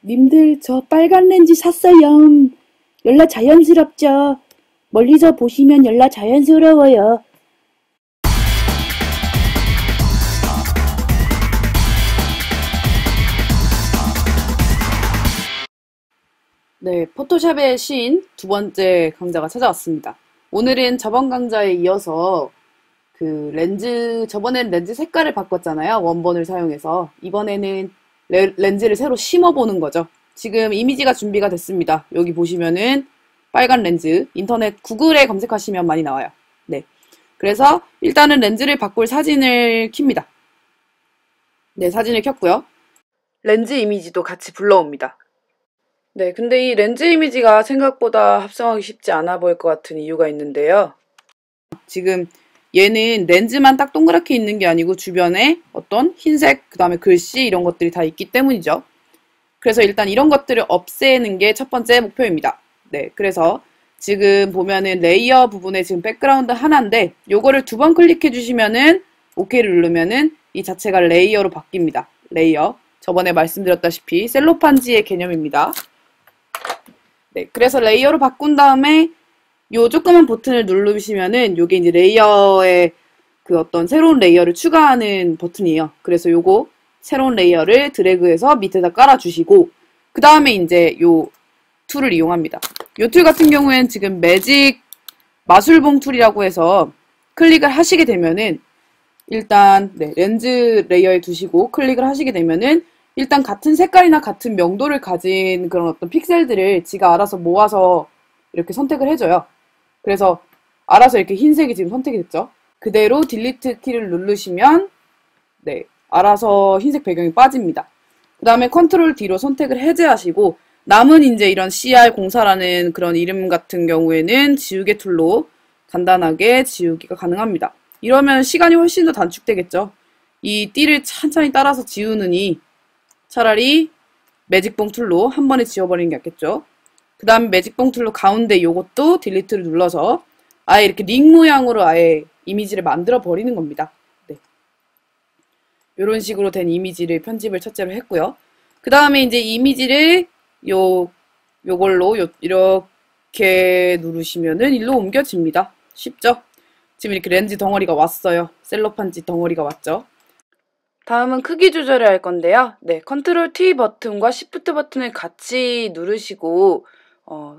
님들 저 빨간 렌즈 샀어요. 열라 자연스럽죠? 멀리서 보시면 열라 자연스러워요. 네, 포토샵의 신 두 번째 강좌가 찾아왔습니다. 오늘은 저번 강좌에 이어서 저번에는 렌즈 색깔을 바꿨잖아요. 원본을 사용해서. 이번에는 렌즈를 새로 심어보는 거죠. 지금 이미지가 준비가 됐습니다. 여기 보시면은 빨간 렌즈, 인터넷 구글에 검색하시면 많이 나와요. 네. 그래서 일단은 렌즈를 바꿀 사진을 킵니다. 네, 사진을 켰고요. 렌즈 이미지도 같이 불러옵니다. 네, 근데 이 렌즈 이미지가 생각보다 합성하기 쉽지 않아 보일 것 같은 이유가 있는데요. 지금 얘는 렌즈만 딱 동그랗게 있는 게 아니고 주변에 어떤 흰색, 그 다음에 글씨 이런 것들이 다 있기 때문이죠. 그래서 일단 이런 것들을 없애는 게 첫 번째 목표입니다. 네, 그래서 지금 보면은 레이어 부분에 지금 백그라운드 하나인데 요거를 두 번 클릭해 주시면은 OK를 누르면은 이 자체가 레이어로 바뀝니다. 레이어. 저번에 말씀드렸다시피 셀로판지의 개념입니다. 네, 그래서 레이어로 바꾼 다음에 요 조그만 버튼을 누르시면은 요게 이제 레이어에 어떤 새로운 레이어를 추가하는 버튼이에요. 그래서 요거 새로운 레이어를 드래그해서 밑에다 깔아주시고 그 다음에 이제 요 툴을 이용합니다. 요 툴 같은 경우에는 지금 매직 마술봉 툴이라고 해서 클릭을 하시게 되면은 일단 렌즈 레이어에 두시고 클릭을 하시게 되면은 일단 같은 색깔이나 같은 명도를 가진 그런 어떤 픽셀들을 지가 알아서 모아서 이렇게 선택을 해줘요. 그래서 알아서 이렇게 흰색이 지금 선택이 됐죠. 그대로 딜리트 키를 누르시면 알아서 흰색 배경이 빠집니다. 그 다음에 컨트롤 D로 선택을 해제하시고 남은 이제 이런 CR04라는 그런 이름 같은 경우에는 지우개 툴로 간단하게 지우기가 가능합니다. 이러면 시간이 훨씬 더 단축되겠죠. 이 띠를 천천히 따라서 지우느니 차라리 매직봉 툴로 한 번에 지워버리는 게 낫겠죠. 그 다음에 매직봉 툴로 가운데 요것도 딜리트를 눌러서 아예 이렇게 링 모양으로 아예 이미지를 만들어 버리는 겁니다. 네. 이런 식으로 된 이미지를 편집을 첫째로 했고요. 그 다음에 이제 이미지를 요걸로 이렇게 누르시면은 일로 옮겨집니다. 쉽죠? 지금 이렇게 렌즈 덩어리가 왔어요. 셀로판지 덩어리가 왔죠. 다음은 크기 조절을 할 건데요. 네, 컨트롤 T 버튼과 시프트 버튼을 같이 누르시고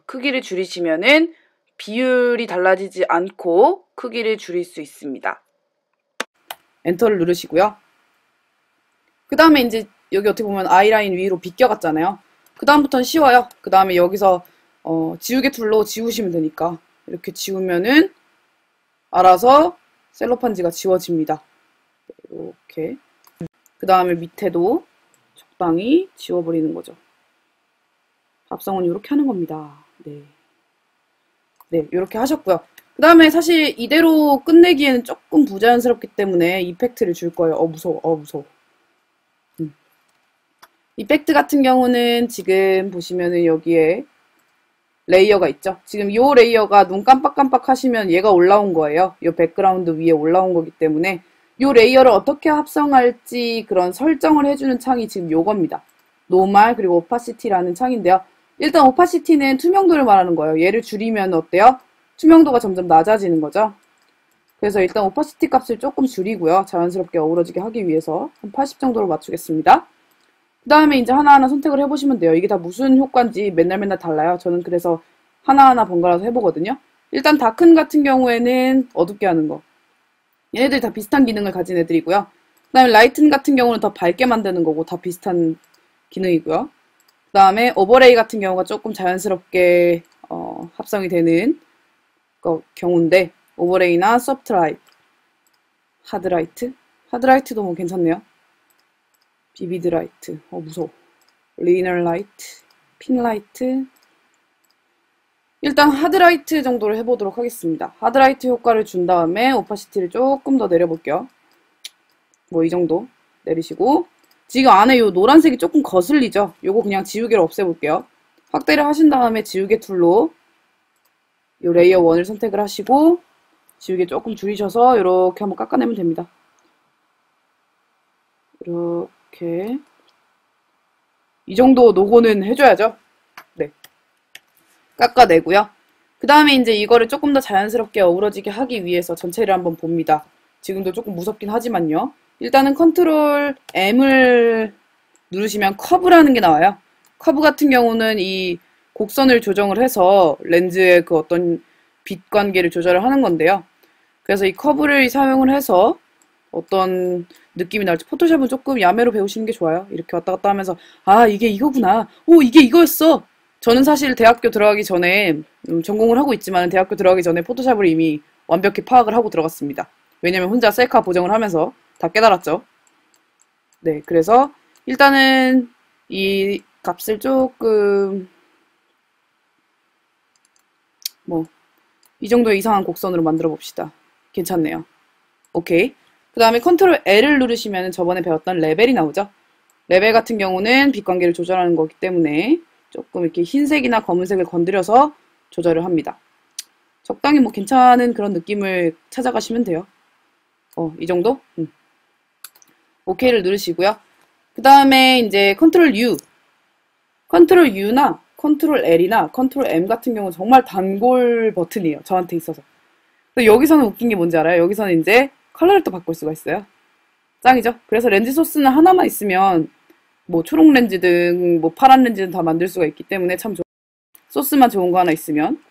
크기를 줄이시면은 비율이 달라지지 않고 크기를 줄일 수 있습니다. 엔터를 누르시고요. 그 다음에 이제 여기 어떻게 보면 아이라인 위로 비껴갔잖아요. 그 다음부터는 쉬워요. 그 다음에 여기서 지우개 툴로 지우시면 되니까 이렇게 지우면은 알아서 셀로판지가 지워집니다. 이렇게. 그 다음에 밑에도 적당히 지워버리는 거죠. 합성은 이렇게 하는 겁니다. 네. 네, 이렇게 하셨고요. 그 다음에 사실 이대로 끝내기에는 조금 부자연스럽기 때문에 이펙트를 줄 거예요. 무서워. 무서워. 이펙트 같은 경우는 지금 보시면은 여기에 레이어가 있죠. 지금 이 레이어가 눈 깜빡깜빡 하시면 얘가 올라온 거예요. 이 백그라운드 위에 올라온 거기 때문에 이 레이어를 어떻게 합성할지 그런 설정을 해주는 창이 지금 요겁니다. 노멀 그리고 오파시티라는 창인데요. 일단 오파시티는 투명도를 말하는 거예요. 얘를 줄이면 어때요? 투명도가 점점 낮아지는 거죠. 그래서 일단 오파시티 값을 조금 줄이고요. 자연스럽게 어우러지게 하기 위해서 한 80 정도로 맞추겠습니다. 그 다음에 이제 하나하나 선택을 해보시면 돼요. 이게 다 무슨 효과인지 맨날 달라요. 저는 그래서 하나하나 번갈아서 해보거든요. 일단 다큰 같은 경우에는 어둡게 하는 거. 얘네들이 다 비슷한 기능을 가진 애들이고요. 그 다음에 라이튼 같은 경우는 더 밝게 만드는 거고 다 비슷한 기능이고요. 그 다음에 오버레이 같은 경우가 조금 자연스럽게 합성이 되는 경우인데 오버레이나 소프트라이트, 하드라이트도 뭐 괜찮네요. 비비드라이트, 무서워. 리너라이트, 핀라이트. 일단 하드라이트 정도로 해보도록 하겠습니다. 하드라이트 효과를 준 다음에 오파시티를 조금 더 내려볼게요. 뭐 이 정도 내리시고 지금 안에 요 노란색이 조금 거슬리죠? 요거 그냥 지우개로 없애볼게요. 확대를 하신 다음에 지우개 툴로 요 레이어 1을 선택을 하시고 지우개 조금 줄이셔서 이렇게 한번 깎아내면 됩니다. 이렇게 이 정도 노고는 해줘야죠. 네. 깎아내고요. 그 다음에 이제 이거를 조금 더 자연스럽게 어우러지게 하기 위해서 전체를 한번 봅니다. 지금도 조금 무섭긴 하지만요. 일단은 컨트롤 M을 누르시면 커브라는 게 나와요. 커브 같은 경우는 이 곡선을 조정을 해서 렌즈의 그 어떤 빛 관계를 조절을 하는 건데요. 그래서 이 커브를 사용을 해서 어떤 느낌이 날지 포토샵은 조금 야매로 배우시는 게 좋아요. 이렇게 왔다 갔다 하면서 아 이게 이거구나. 오 이게 이거였어. 저는 사실 대학교 들어가기 전에 전공을 하고 있지만 대학교 들어가기 전에 포토샵을 이미 완벽히 파악을 하고 들어갔습니다. 왜냐면 혼자 셀카 보정을 하면서 다 깨달았죠. 네, 그래서 일단은 이 값을 조금 뭐 이 정도의 이상한 곡선으로 만들어 봅시다. 괜찮네요. 오케이. 그 다음에 컨트롤 L을 누르시면 저번에 배웠던 레벨이 나오죠. 레벨 같은 경우는 빛 관계를 조절하는 거기 때문에 조금 이렇게 흰색이나 검은색을 건드려서 조절을 합니다. 적당히 뭐 괜찮은 그런 느낌을 찾아가시면 돼요. 이 정도? 오케이를 누르시고요. 그 다음에 이제 컨트롤 U. 컨트롤 U나 컨트롤 L이나 컨트롤 M 같은 경우는 정말 단골 버튼이에요. 저한테 있어서. 여기서는 웃긴 게 뭔지 알아요? 여기서는 이제 컬러를 또 바꿀 수가 있어요. 짱이죠? 그래서 렌즈 소스는 하나만 있으면 뭐 초록 렌즈든 뭐 파란 렌즈든 다 만들 수가 있기 때문에 참 좋아요. 소스만 좋은 거 하나 있으면.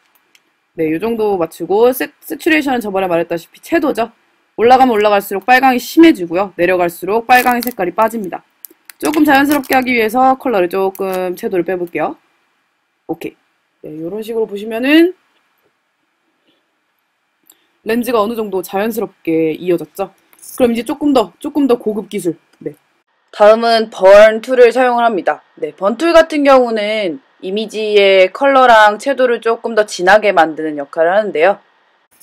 네, 요 정도 맞추고 세츄레이션은 저번에 말했다시피 채도죠. 올라가면 올라갈수록 빨강이 심해지고요. 내려갈수록 빨강의 색깔이 빠집니다. 조금 자연스럽게 하기 위해서 컬러를 조금 채도를 빼볼게요. 오케이. 네, 이런 식으로 보시면은 렌즈가 어느 정도 자연스럽게 이어졌죠. 그럼 이제 조금 더 고급 기술. 네. 다음은 Burn 툴을 사용을 합니다. 네, Burn 툴 같은 경우는 이미지의 컬러랑 채도를 조금 더 진하게 만드는 역할을 하는데요.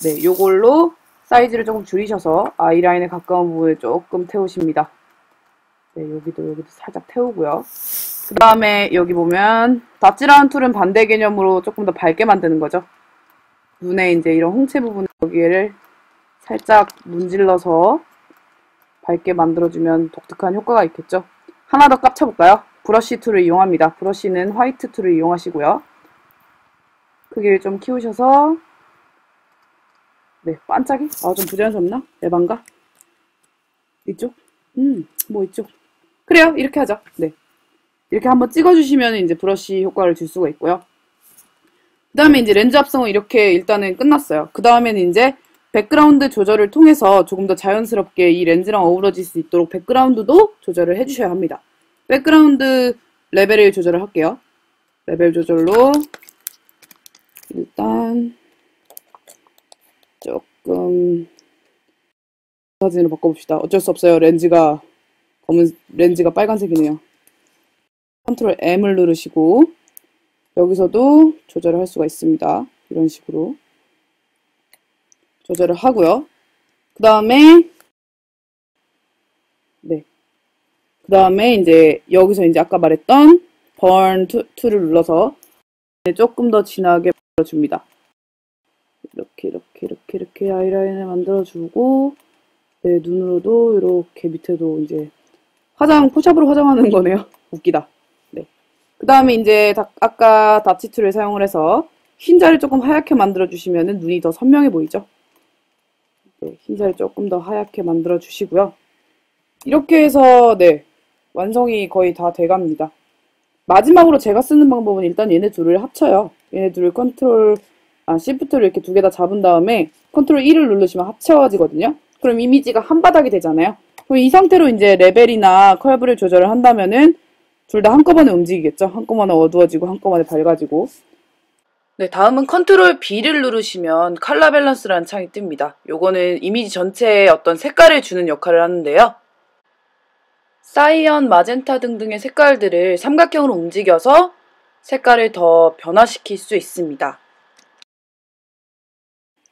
네, 요걸로 사이즈를 조금 줄이셔서 아이라인에 가까운 부분을 조금 태우십니다. 네, 여기도 살짝 태우고요. 그 다음에 여기 보면 닷지라는 툴은 반대 개념으로 조금 더 밝게 만드는 거죠. 눈에 이제 이런 홍채 부분 여기를 살짝 문질러서 밝게 만들어주면 독특한 효과가 있겠죠. 하나 더 깝쳐볼까요? 브러쉬 툴을 이용합니다. 브러쉬는 화이트 툴을 이용하시고요. 크기를 좀 키우셔서 네, 반짝이? 좀 부자연스럽나? 에반가? 이쪽? 뭐 이쪽? 그래요, 이렇게 하죠. 네. 이렇게 한번 찍어주시면 이제 브러쉬 효과를 줄 수가 있고요. 그 다음에 이제 렌즈 합성은 이렇게 일단은 끝났어요. 그 다음에는 이제 백그라운드 조절을 통해서 조금 더 자연스럽게 이 렌즈랑 어우러질 수 있도록 백그라운드도 조절을 해주셔야 합니다. 백그라운드 레벨을 조절을 할게요. 레벨 조절로 일단 조금 사진으로 바꿔봅시다. 어쩔 수 없어요. 렌즈가 빨간색이네요. 컨트롤 M을 누르시고 여기서도 조절을 할 수가 있습니다. 이런 식으로 조절을 하고요. 그 다음에 이제 여기서 이제 아까 말했던 Burn 툴을 눌러서 조금 더 진하게 만들어줍니다. 이렇게 아이라인을 만들어주고 네, 눈으로도 이렇게 밑에도 이제 포샵으로 화장하는 거네요. 웃기다. 네. 그 다음에 이제 아까 다치 툴을 사용을 해서 흰자를 조금 하얗게 만들어주시면 눈이 더 선명해 보이죠? 네, 흰자를 조금 더 하얗게 만들어주시고요. 이렇게 해서 네, 완성이 거의 다 돼갑니다. 마지막으로 제가 쓰는 방법은 일단 얘네 둘을 합쳐요. 얘네 둘을 Shift를 이렇게 두 개 다 잡은 다음에 컨트롤 1을 누르시면 합쳐지거든요. 그럼 이미지가 한 바닥이 되잖아요. 그럼 이 상태로 이제 레벨이나 컬브를 조절을 한다면은 둘 다 한꺼번에 움직이겠죠. 한꺼번에 어두워지고 한꺼번에 밝아지고. 네, 다음은 컨트롤 B를 누르시면 컬러 밸런스라는 창이 뜹니다. 요거는 이미지 전체에 어떤 색깔을 주는 역할을 하는데요. 사이언, 마젠타 등등의 색깔들을 삼각형으로 움직여서 색깔을 더 변화시킬 수 있습니다.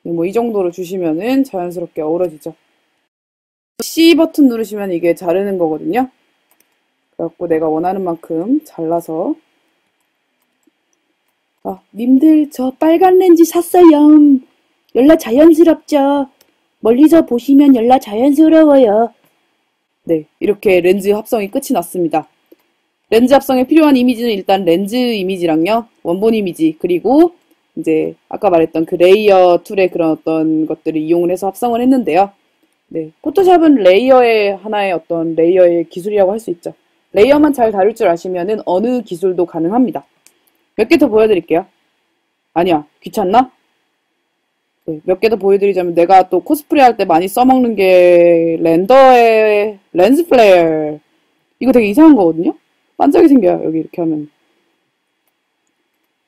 네, 뭐 이 정도로 주시면은 자연스럽게 어우러지죠. C 버튼 누르시면 이게 자르는 거거든요. 그래갖고 내가 원하는 만큼 잘라서 님들 저 빨간 렌즈 샀어요. 열라 자연스럽죠. 멀리서 보시면 열라 자연스러워요. 네, 이렇게 렌즈 합성이 끝이 났습니다. 렌즈 합성에 필요한 이미지는 일단 렌즈 이미지랑요, 원본 이미지, 그리고 이제 아까 말했던 그 레이어 툴의 그런 어떤 것들을 이용을 해서 합성을 했는데요. 네, 포토샵은 레이어의 하나의 어떤 레이어의 기술이라고 할 수 있죠. 레이어만 잘 다룰 줄 아시면은 어느 기술도 가능합니다. 몇 개 더 보여드릴게요. 아니야, 귀찮나? 네, 몇 개 더 보여드리자면 내가 또 코스프레 할 때 많이 써먹는 게 렌더의 렌즈 플레어. 이거 되게 이상한 거거든요? 반짝이 생겨요, 여기 이렇게 하면.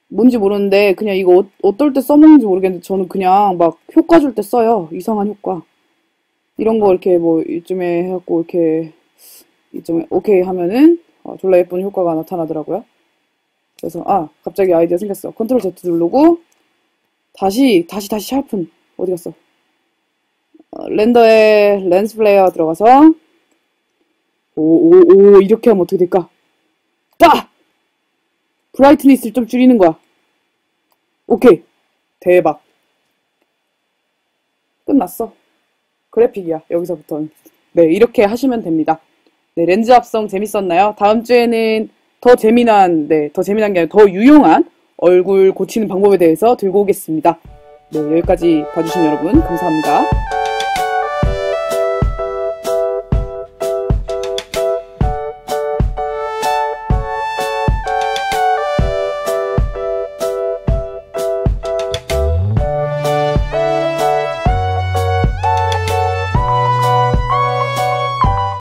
뭔지 모르는데 그냥 이거 어떨 때 써먹는지 모르겠는데 저는 그냥 막 효과 줄 때 써요. 이상한 효과. 이런 거 이렇게 뭐 이쯤에 해갖고 이렇게 이쯤에 오케이 하면은 졸라 예쁜 효과가 나타나더라고요. 그래서 갑자기 아이디어 생겼어. 컨트롤 Z 누르고 다시 샤픈 어디 갔어? 렌더에 렌즈 플레이어 들어가서 오 이렇게 하면 어떻게 될까? 빠! 브라이트니스를 좀 줄이는 거야. 오케이. 대박. 끝났어. 그래픽이야. 여기서부터는. 네, 이렇게 하시면 됩니다. 네, 렌즈 합성 재밌었나요? 다음 주에는 더 재미난 게 아니라 더 유용한 얼굴 고치는 방법에 대해서 들고 오겠습니다. 네, 여기까지 봐주신 여러분 감사합니다.